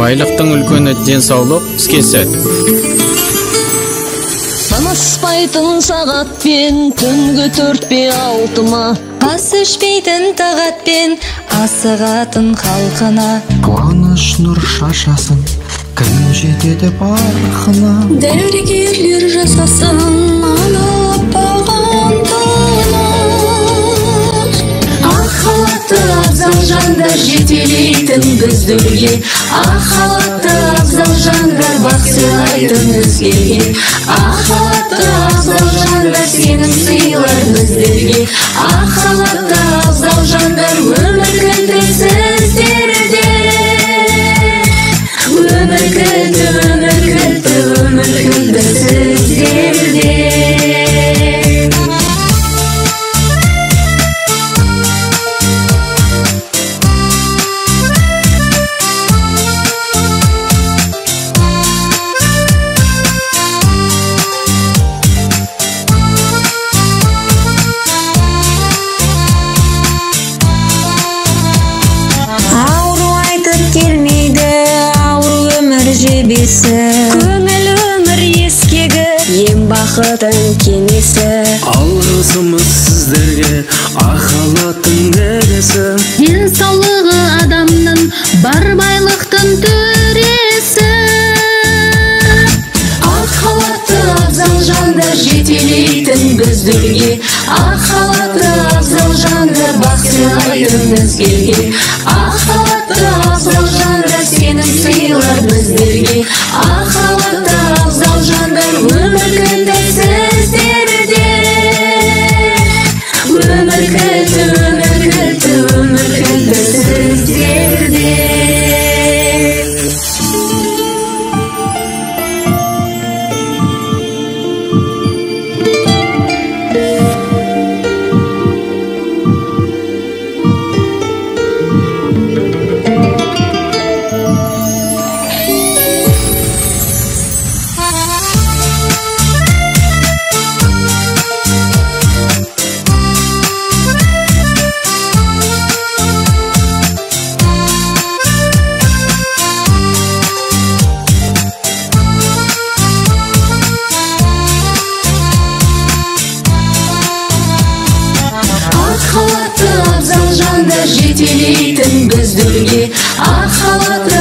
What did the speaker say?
Байлықтың үлкені денсаулық, іске Санаспайтын сағатпен түнгі 4-6-ма, ас ішпейтін тағатпен асығатын халқына, қуаныш нұр шашасын, кім жетеді барқына. Дәрігерлер жасасын алаппаған тыныс. ақ халатты абзал жандар жетелейтін біздерге, ақ халатты абзал жандар бақ сыйлайтын өзгеге, ақ халатты абзал жандар сенім сыйлар біздерге, ақ халатты абзал жандар өмір кілті сіздерде, өмір кілті, өмір кілті, өмір кілті сіздерде. Келмейді ауру өмір жебесі, көңіл өмір ескегі, ем бақытын кеңесі. Алғысымыз сіздерге ақ халаттың дәресі, Денсаулығы адамның бар байлықтың төресі. Ақ халатты абзал жандар жетелейтін біздерге, ақ халатты абзал жандар бақ сыйлайтын өзгеге, ақ халатты абзал жандар сенім сыйлар біздерге, ақ халатты абзал жандар өмір кілті сіздерде, өмір кілті, өмір кілті, өмір кілті сіздерде. Ақ халатты абзал жандар жетелейтін біздерге, ақ халатты